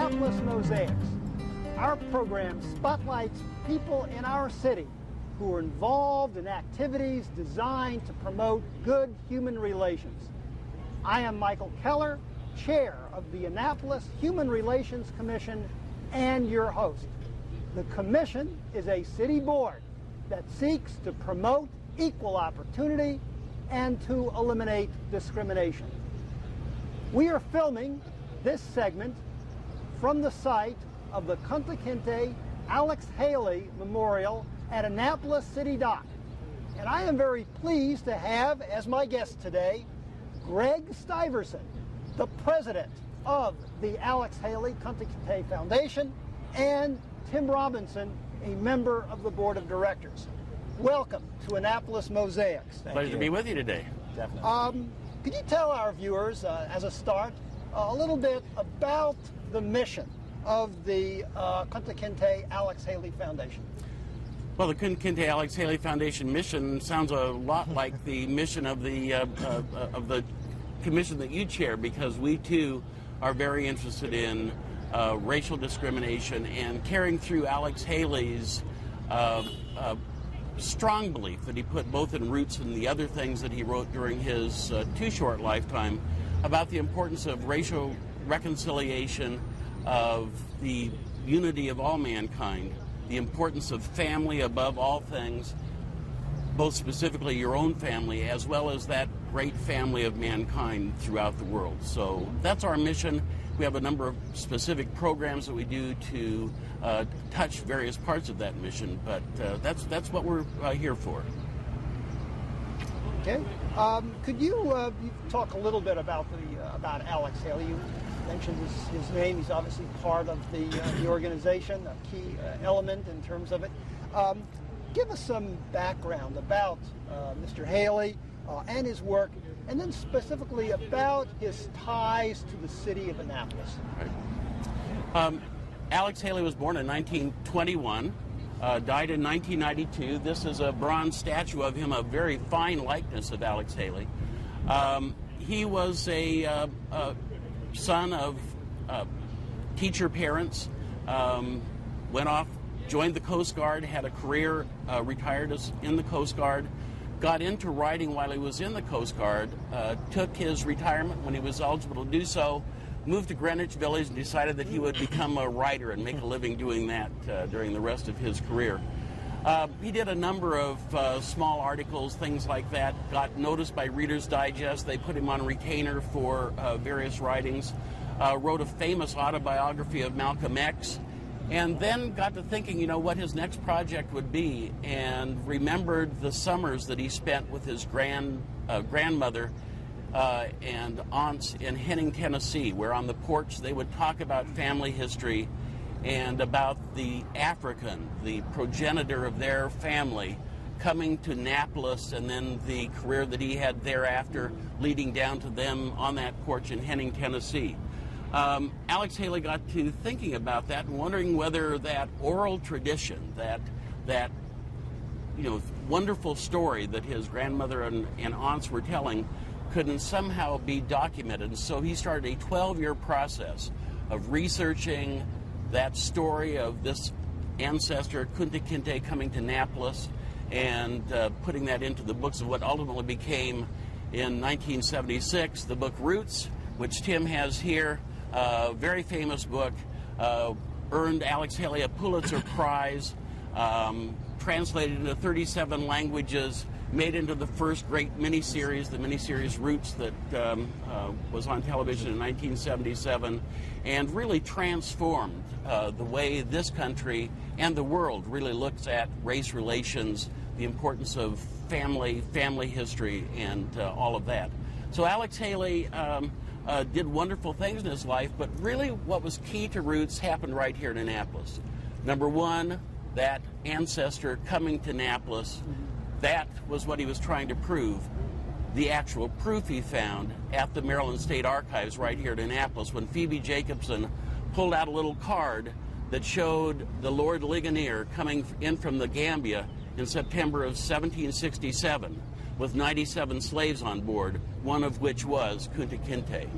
Annapolis Mosaics. Our program spotlights people in our city who are involved in activities designed to promote good human relations. I am Michael Keller, Chair of the Annapolis Human Relations Commission and your host. The Commission is a city board that seeks to promote equal opportunity and to eliminate discrimination. We are filming this segment from the site of the Kunta Kinte Alex Haley Memorial at Annapolis City Dock. And I am very pleased to have as my guest today Greg Stuyvesant, the president of the Alex Haley Kunta Kinte Foundation, and Tim Robinson, a member of the board of directors. Welcome to Annapolis Mosaics. Pleasure to be with you today. Definitely. Could you tell our viewers, as a start, a little bit about the mission of the Kunta Kinte Alex Haley Foundation? Well, the Kunta Kinte Alex Haley Foundation mission sounds a lot like the mission of the commission that you chair, because we too are very interested in racial discrimination and carrying through Alex Haley's strong belief that he put both in Roots and the other things that he wrote during his too short lifetime about the importance of racial reconciliation, of the unity of all mankind, the importance of family above all things, both specifically your own family as well as that great family of mankind throughout the world. So that's our mission. We have a number of specific programs that we do to touch various parts of that mission, but that's what we're here for. Okay. Could you talk a little bit about Alex Haley? You mentioned his name. He's obviously part of the organization, a key element in terms of it. Give us some background about Mr. Haley and his work, and then specifically about his ties to the city of Annapolis. Right. Alex Haley was born in 1921, died in 1992. This is a bronze statue of him, a very fine likeness of Alex Haley. He was a son of teacher parents, went off, joined the Coast Guard, had a career, retired in the Coast Guard, got into writing while he was in the Coast Guard, took his retirement when he was eligible to do so, moved to Greenwich Village and decided that he would become a writer and make a living doing that during the rest of his career. He did a number of small articles, things like that, got noticed by Reader's Digest. They put him on retainer for various writings, wrote a famous autobiography of Malcolm X, and then got to thinking, you know, what his next project would be, and remembered the summers that he spent with his grandmother and aunts in Henning, Tennessee, where on the porch they would talk about family history and about the African, the progenitor of their family, coming to Annapolis, and then the career that he had thereafter leading down to them on that porch in Henning, Tennessee. Alex Haley got to thinking about that and wondering whether that oral tradition, that wonderful story that his grandmother and aunts were telling, couldn't somehow be documented. And so he started a 12-year process of researching that story of this ancestor, Kunta Kinte, coming to Annapolis, and putting that into the books of what ultimately became, in 1976, the book Roots, which Tim has here, a very famous book, earned Alex Haley a Pulitzer Prize, translated into 37 languages, made into the first great miniseries, the miniseries Roots, that was on television in 1977, and really transformed the way this country and the world really looks at race relations, the importance of family history, and all of that. So Alex Haley did wonderful things in his life, but really what was key to Roots happened right here in Annapolis. Number one, that ancestor coming to Annapolis, that was what he was trying to prove. The actual proof he found at the Maryland State Archives right here at Annapolis when Phoebe Jacobson pulled out a little card that showed the Lord Ligonier coming in from the Gambia in September of 1767 with 97 slaves on board, one of which was Kunta Kinte.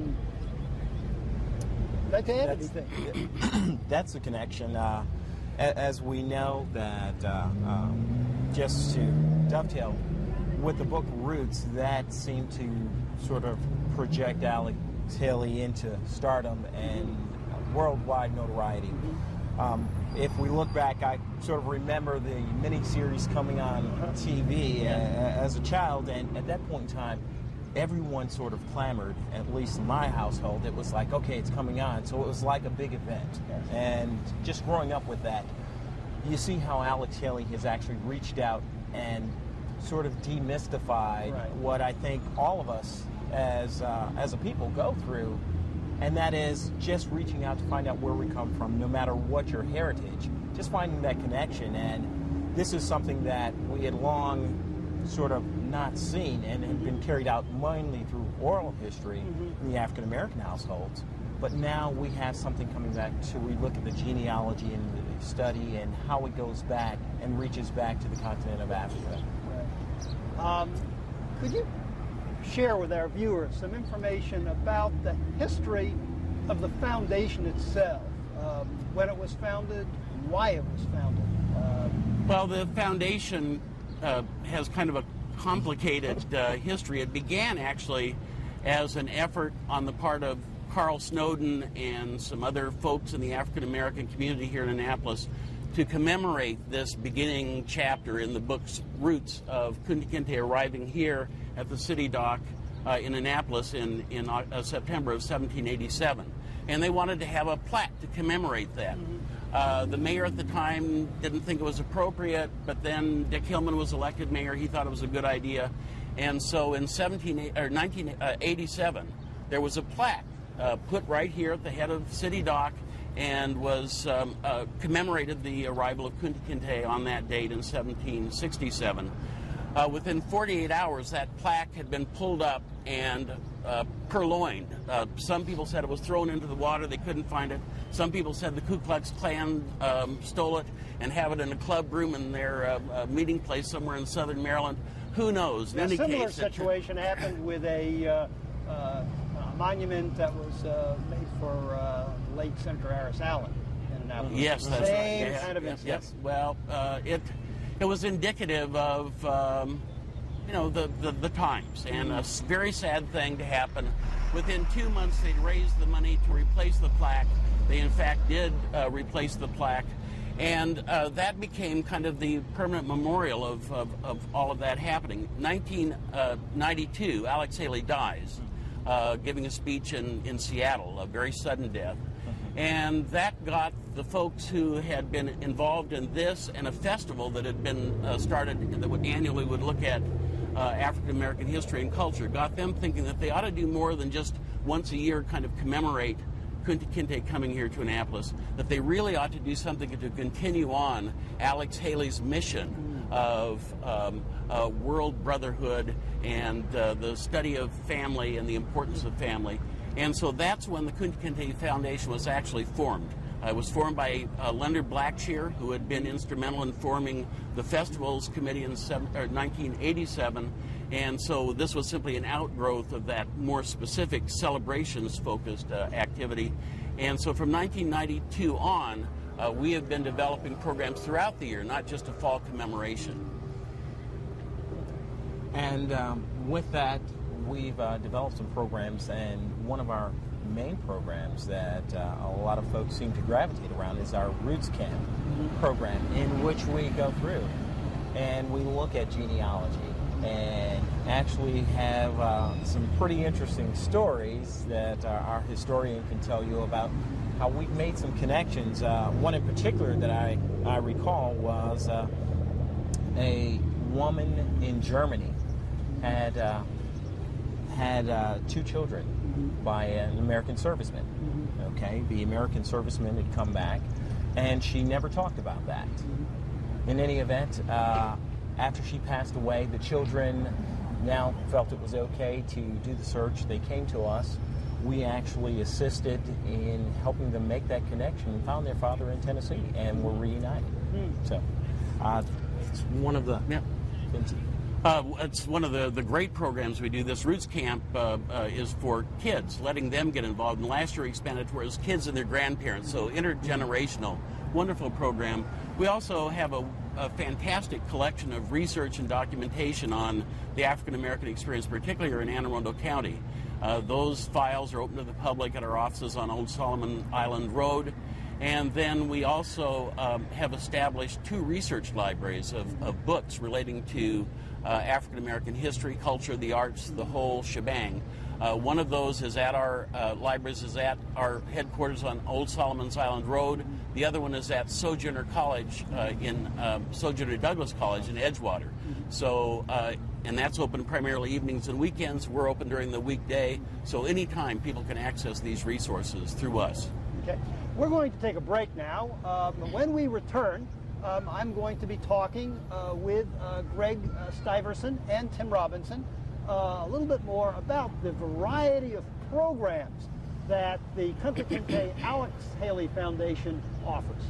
like to add anything? That's the connection. As we know that, just to dovetail with the book Roots, that seemed to sort of project Alex Haley into stardom and worldwide notoriety. If we look back, I sort of remember the miniseries coming on TV as a child, and at that point in time, everyone sort of clamored, at least in my household. It was like, okay, it's coming on. So it was like a big event. And just growing up with that, you see how Alex Haley has actually reached out and sort of demystified what I think all of us as a people go through, and that is just reaching out to find out where we come from, no matter what your heritage, just finding that connection. And this is something that we had long sort of not seen and had been carried out mainly through oral history in the African American households. But now we have something coming back, so we look at the genealogy and the study and how it goes back and reaches back to the continent of Africa. Could you share with our viewers some information about the history of the foundation itself, when it was founded, why it was founded? Well, the foundation has kind of a complicated history. It began actually as an effort on the part of Carl Snowden and some other folks in the African American community here in Annapolis to commemorate this beginning chapter in the book's Roots of Kunta Kinte arriving here at the city dock in Annapolis in September of 1787. And they wanted to have a plaque to commemorate that. The mayor at the time didn't think it was appropriate, but then Dick Hillman was elected mayor. He thought it was a good idea. And so in 1987, there was a plaque put right here at the head of City Dock and was commemorated the arrival of Kunta Kinte on that date in 1767. Within 48 hours, that plaque had been pulled up and purloined. Some people said it was thrown into the water. They couldn't find it. Some people said the Ku Klux Klan stole it and have it in a club room in their meeting place somewhere in southern Maryland. Who knows? In any similar case, situation happened with a monument that was made for late Senator Harris Allen in Annapolis. Yes, that's Same right. kind of incident. Yes. Well, it was indicative of the times, and a very sad thing to happen. Within 2 months, they'd raised the money to replace the plaque. They in fact did replace the plaque, and that became kind of the permanent memorial of all of that happening. 1992, Alex Haley dies, giving a speech in Seattle, a very sudden death. And that got the folks who had been involved in this and a festival that had been started that annually would look at African American history and culture, got them thinking that they ought to do more than just once a year kind of commemorate Kunta Kinte coming here to Annapolis, that they really ought to do something to continue on Alex Haley's mission of world brotherhood and the study of family and the importance of family. And so that's when the Kunta Kinte Foundation was actually formed. It was formed by Leonard Blackshear, who had been instrumental in forming the Festivals Committee in 1987. And so this was simply an outgrowth of that more specific celebrations-focused activity. And so from 1992 on, we have been developing programs throughout the year, not just a fall commemoration. And with that, we've developed some programs, and one of our main programs that a lot of folks seem to gravitate around is our Roots Camp program, in which we go through and we look at genealogy and actually have some pretty interesting stories that our historian can tell you about how we've made some connections. One in particular that I recall was a woman in Germany had two children by an American serviceman. Okay, the American serviceman had come back, and she never talked about that. In any event, after she passed away, the children now felt it was okay to do the search. They came to us. We actually assisted in helping them make that connection and found their father in Tennessee, and were reunited. So it's one of the things. It's one of the great programs we do. This Roots Camp is for kids, letting them get involved. And last year we expanded towards kids and their grandparents, so intergenerational, wonderful program. We also have a fantastic collection of research and documentation on the African American experience, particularly in Anne Arundel County. Those files are open to the public at our offices on Old Solomon Island Road. And then we also have established 2 research libraries of books relating to African American history, culture, the arts, the whole shebang. One of those is at our libraries, is at our headquarters on Old Solomon's Island Road. The other one is at Sojourner College Sojourner Douglas College in Edgewater. So, and that's open primarily evenings and weekends. We're open during the weekday, so anytime people can access these resources through us. Okay. We're going to take a break now. When we return, I'm going to be talking with Greg Stuyvesant and Tim Robinson a little bit more about the variety of programs that the Kunta Kinte Alex Haley Foundation offers.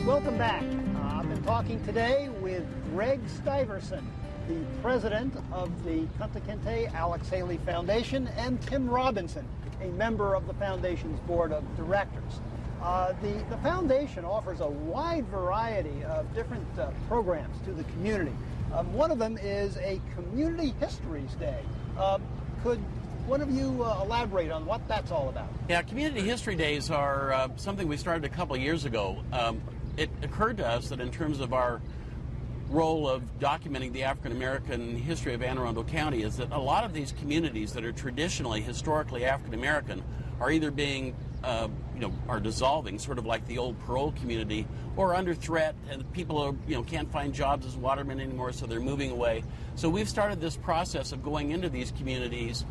Welcome back. I've been talking today with Greg Stuyvesant, the president of the Kunta Kinte Alex Haley Foundation, and Tim Robinson, a member of the foundation's board of directors. The foundation offers a wide variety of different programs to the community. One of them is a Community Histories Day. Could one of you elaborate on what that's all about? Yeah, Community History Days are something we started a couple of years ago. It occurred to us that in terms of our role of documenting the African American history of Anne Arundel County is that a lot of these communities that are traditionally, historically African American are either being, are dissolving, sort of like the old parole community, or under threat, and people are, can't find jobs as watermen anymore, so they're moving away. So we've started this process of going into these communities,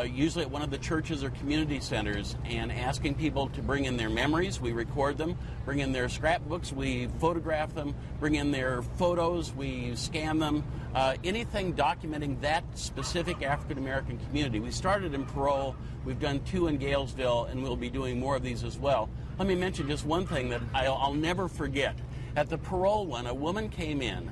usually at one of the churches or community centers, and asking people to bring in their memories. We record them, bring in their scrapbooks, we photograph them, bring in their photos, we scan them, anything documenting that specific African American community. We started in parole, we've done 2 in Galesville, and we'll be doing more of these as well. Let me mention just one thing that I'll never forget. At the parole one, a woman came in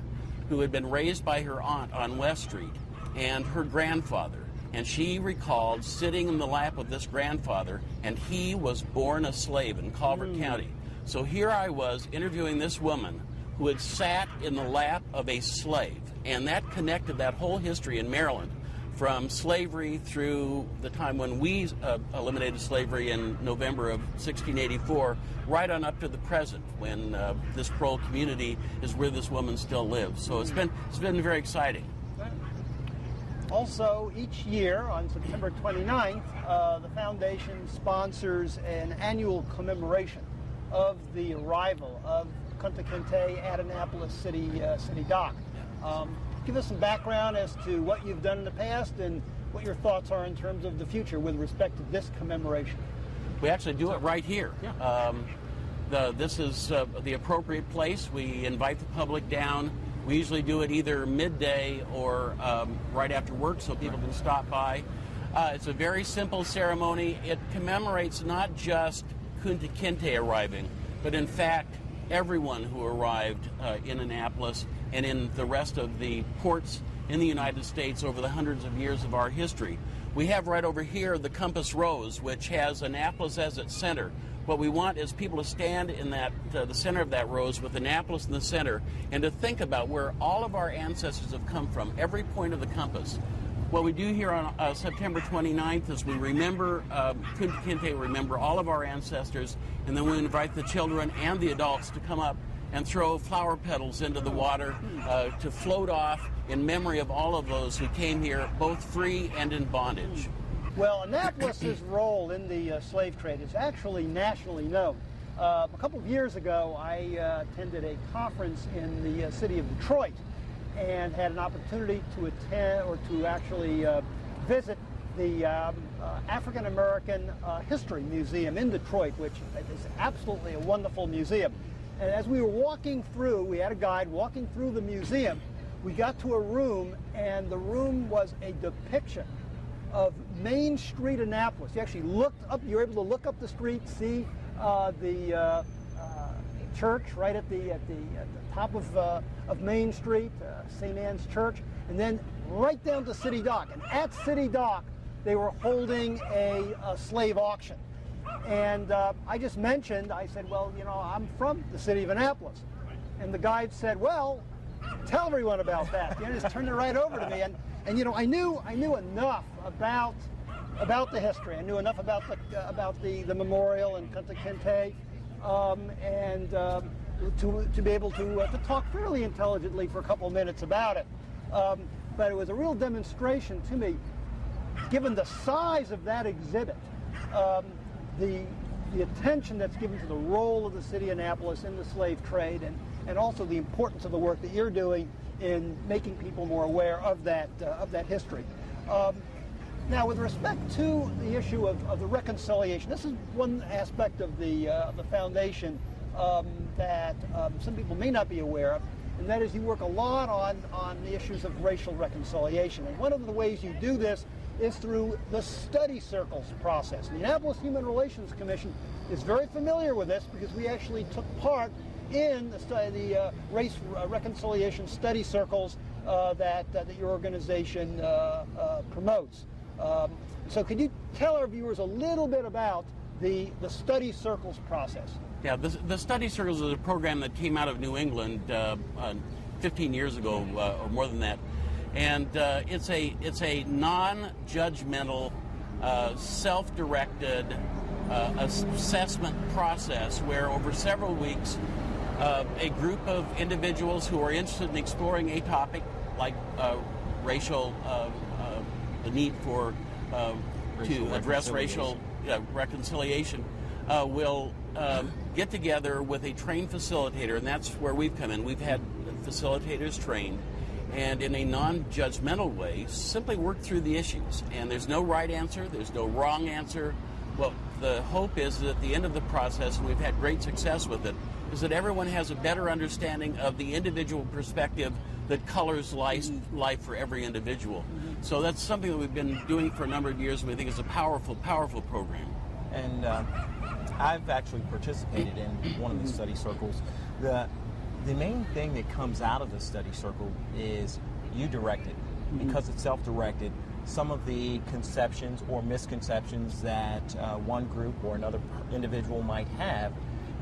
who had been raised by her aunt on West Street and her grandfather. And she recalled sitting in the lap of this grandfather, and he was born a slave in Calvert County. So here I was interviewing this woman who had sat in the lap of a slave, and that connected that whole history in Maryland from slavery through the time when we eliminated slavery in November of 1684, right on up to the present, when this parole community is where this woman still lives. So it's been very exciting. Also, each year on September 29th, the foundation sponsors an annual commemoration of the arrival of Kunta Kinte at Annapolis City Dock. Give us some background as to what you've done in the past and what your thoughts are in terms of the future with respect to this commemoration. We actually do it right here. Yeah. This is the appropriate place. We invite the public down. We usually do it either midday or right after work so people can stop by. It's a very simple ceremony. It commemorates not just Kunta Kinte arriving, but in fact everyone who arrived in Annapolis and in the rest of the ports in the United States over the hundreds of years of our history. We have right over here the Compass Rose, which has Annapolis as its center. What we want is people to stand in the center of that rose with Annapolis in the center and to think about where all of our ancestors have come from, every point of the compass. What we do here on September 29th is we remember Kunta Kinte, remember all of our ancestors, and then we invite the children and the adults to come up and throw flower petals into the water to float off in memory of all of those who came here both free and in bondage. Well, Annapolis's role in the slave trade is actually nationally known. A couple of years ago, I attended a conference in the city of Detroit and had an opportunity to attend or to actually visit the African American History Museum in Detroit, which is absolutely a wonderful museum. And as we were walking through, we had a guide walking through the museum, we got to a room, and the room was a depiction of Main Street, Annapolis. You actually looked up, you were able to look up the street, see the church right at the top of Main Street, St. Anne's Church, and then right down to City Dock. And at City Dock, they were holding a slave auction. And I just mentioned, I said, well, you know, I'm from the city of Annapolis. And the guide said, well, tell everyone about that. You know, just turned it right over to me. And you know, I knew enough about the history. I knew enough about the memorial and Kunta Kinte, and to be able to talk fairly intelligently for a couple of minutes about it. But it was a real demonstration to me, given the size of that exhibit, the attention that's given to the role of the city of Annapolis in the slave trade, and also the importance of the work that you're doing in making people more aware of that history. Now, with respect to the issue of the reconciliation, this is one aspect of the foundation that some people may not be aware of, and that is you work a lot on the issues of racial reconciliation. And one of the ways you do this is through the study circles process. The Annapolis Human Relations Commission is very familiar with this because we actually took part in the race reconciliation study circles that your organization promotes. So could you tell our viewers a little bit about the study circles process? Yeah, the study circles is a program that came out of New England 15 years ago, or more than that. And it's a non-judgmental, self-directed assessment process where over several weeks a group of individuals who are interested in exploring a topic like racial, the need for to address racial reconciliation will get together with a trained facilitator, and that's where we've come in. We've had facilitators trained, and in a non-judgmental way, simply work through the issues. And there's no right answer, there's no wrong answer. Well, the hope is that at the end of the process, and we've had great success with it, is that everyone has a better understanding of the individual perspective that colors life for every individual. So that's something that we've been doing for a number of years, and we think is a powerful, powerful program. And I've actually participated in one of the study circles. The main thing that comes out of the study circle is you direct it. Because it's self-directed, some of the conceptions or misconceptions that one group or another individual might have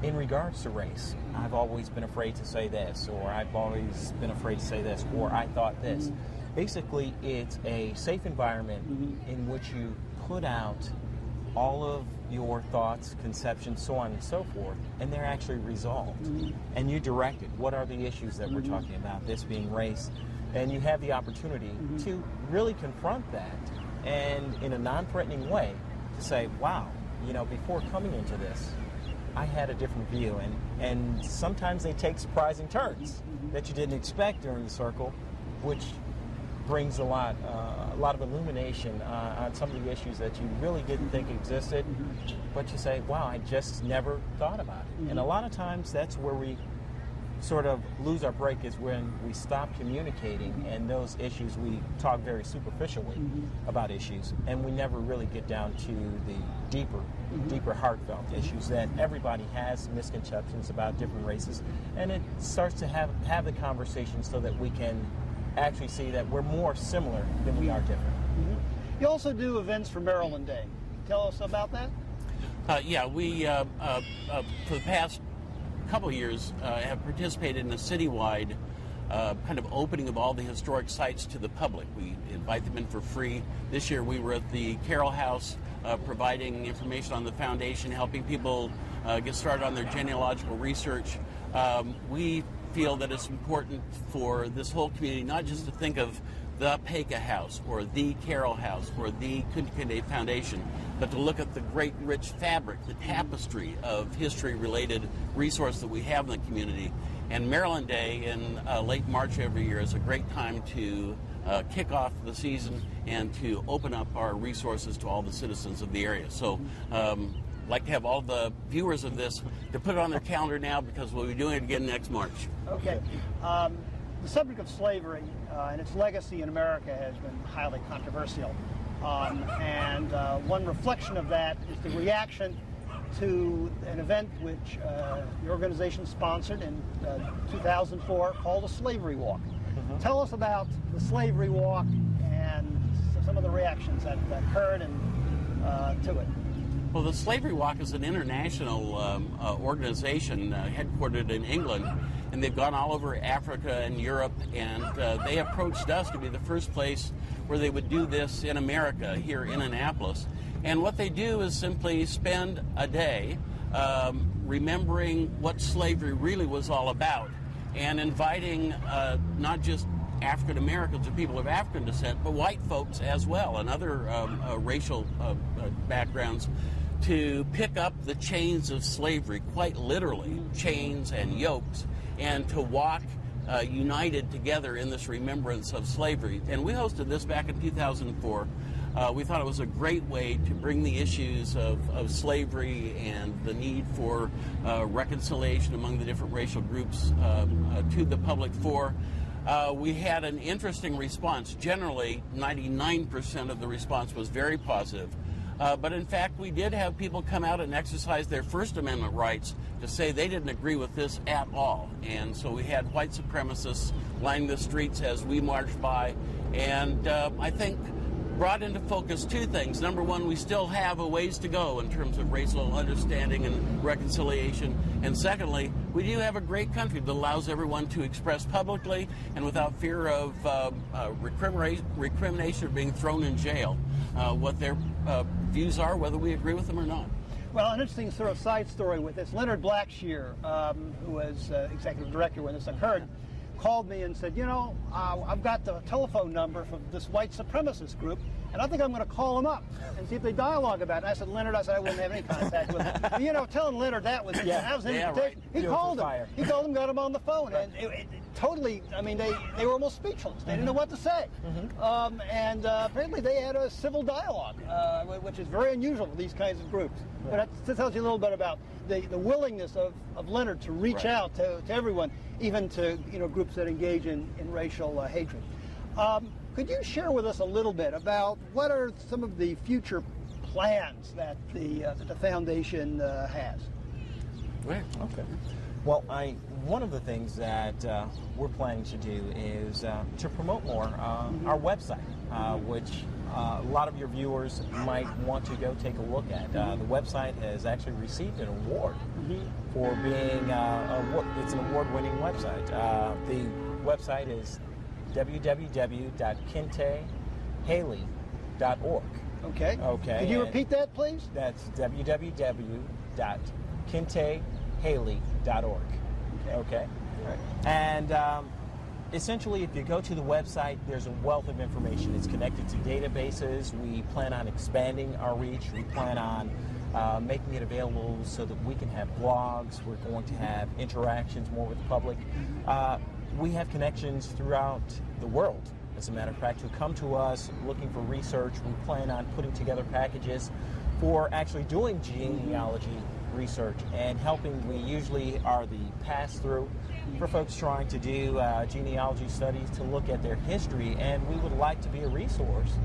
in regards to race. I've always been afraid to say this, or I've always been afraid to say this, or I thought this. Basically, it's a safe environment in which you put out all of your thoughts, conceptions, so on and so forth, and they're actually resolved. And you direct it. What are the issues that we're talking about, this being race? And you have the opportunity to really confront that, and in a non-threatening way, to say, wow, you know, before coming into this, I had a different view, and sometimes they take surprising turns that you didn't expect during the circle, which brings a lot of illumination on some of the issues that you really didn't think existed, but you say, wow, I just never thought about it. And a lot of times that's where we sort of lose our break, is when we stop communicating, and those issues, we talk very superficially about issues, and we never really get down to the deeper heartfelt issues that everybody has misconceptions about different races, and it starts to have the conversation so that we can actually see that we're more similar than we are different. You also do events for Maryland Day. Tell us about that. Yeah, we for the past couple of years have participated in a citywide kind of opening of all the historic sites to the public. We invite them in for free. This year we were at the Carroll House providing information on the foundation, helping people get started on their genealogical research. We feel that it's important for this whole community not just to think of the Peka House or the Carroll House or the Kunta Kinte Foundation, but to look at the great rich fabric, the tapestry of history-related resource that we have in the community. And Maryland Day in late March every year is a great time to kick off the season and to open up our resources to all the citizens of the area. So like to have all the viewers of this to put it on their calendar now, because we'll be doing it again next March. Okay. The subject of slavery and its legacy in America has been highly controversial. And one reflection of that is the reaction to an event which the organization sponsored in 2004 called the Slavery Walk. Tell us about the Slavery Walk and some of the reactions that occurred to it. Well, the Slavery Walk is an international organization headquartered in England, and they've gone all over Africa and Europe, and they approached us to be the first place where they would do this in America, here in Annapolis. And what they do is simply spend a day remembering what slavery really was all about, and inviting not just African Americans or people of African descent, but white folks as well, and other racial backgrounds, to pick up the chains of slavery, quite literally, chains and yokes, and to walk united together in this remembrance of slavery. And we hosted this back in 2004. We thought it was a great way to bring the issues of slavery and the need for reconciliation among the different racial groups to the public fore. We had an interesting response. Generally, 99% of the response was very positive. But in fact, we did have people come out and exercise their First Amendment rights to say they didn't agree with this at all. And so we had white supremacists lining the streets as we marched by. And I think brought into focus two things. Number one, we still have a ways to go in terms of racial understanding and reconciliation. And secondly, we do have a great country that allows everyone to express publicly and without fear of recrimination or being thrown in jail what their views are, whether we agree with them or not. Well, an interesting sort of side story with this. Leonard Blackshear, who was executive director when this occurred, called me and said, you know, I've got the telephone number for this white supremacist group, and I think I'm going to call them up and see if they dialogue about it. And I said, Leonard, I wouldn't have any contact with him. But, you know, telling Leonard that was, that was an invitation. Right. He called him. He called him, got him on the phone, and it totally, I mean, they were almost speechless. They didn't know what to say. And apparently they had a civil dialogue, which is very unusual for these kinds of groups. But that tells you a little bit about the willingness of Leonard to reach out to everyone, even to groups that engage in racial hatred. Could you share with us a little bit about what are some of the future plans that the foundation has? Right. Okay. Well, one of the things that we're planning to do is to promote more our website, which a lot of your viewers might want to go take a look at. The website has actually received an award for being it's an award-winning website. The website is www.kintehaley.org. Okay. Okay. Could you repeat that, please? That's www.kintehaley.org. Okay. Right. And essentially, if you go to the website, there's a wealth of information. It's connected to databases. We plan on expanding our reach. We plan on making it available so that we can have blogs. We're going to have interactions more with the public. We have connections throughout the world, as a matter of fact, who come to us looking for research. We plan on putting together packages for actually doing genealogy research and helping. We usually are the pass-through for folks trying to do genealogy studies to look at their history, and we would like to be a resource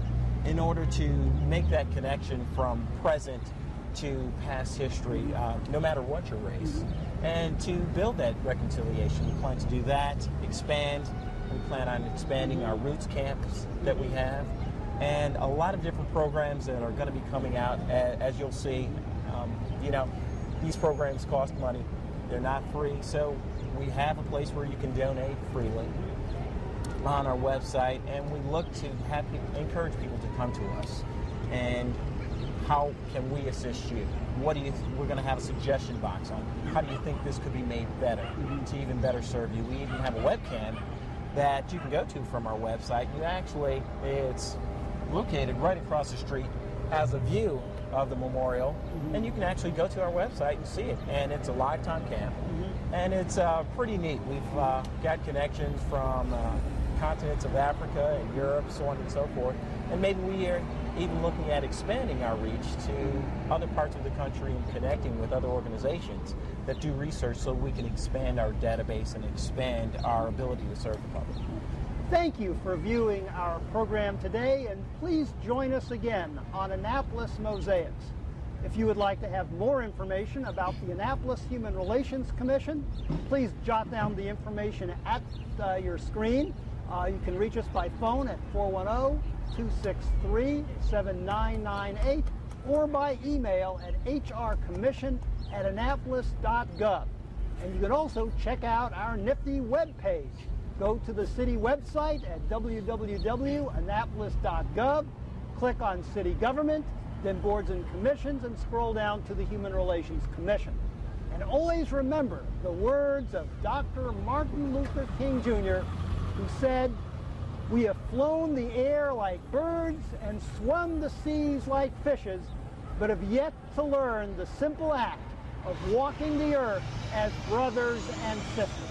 in order to make that connection from present to past history, no matter what your race, and to build that reconciliation. We plan to do that, expand. We plan on expanding our Roots camps that we have, and a lot of different programs that are going to be coming out. As you'll see, these programs cost money. They're not free, so we have a place where you can donate freely on our website, and we look to have encourage people to come to us. And how can we assist you? What do you? We're going to have a suggestion box on how do you think this could be made better to even better serve you. We even have a webcam that you can go to from our website. It's located right across the street, has a view of the memorial, and you can actually go to our website and see it. And it's a lifetime cam, and it's pretty neat. We've got connections from continents of Africa and Europe, so on and so forth. And maybe we even looking at expanding our reach to other parts of the country and connecting with other organizations that do research so we can expand our database and expand our ability to serve the public. Thank you for viewing our program today, and please join us again on Annapolis Mosaics. If you would like to have more information about the Annapolis Human Relations Commission, please jot down the information at your screen. You can reach us by phone at 410-263-7998 or by email at hrcommission@annapolis.gov. And you can also check out our nifty webpage. Go to the city website at www.annapolis.gov, click on City Government, then Boards and Commissions, and scroll down to the Human Relations Commission. And always remember the words of Dr. Martin Luther King Jr., who said, "We have flown the air like birds and swum the seas like fishes, but have yet to learn the simple act of walking the earth as brothers and sisters."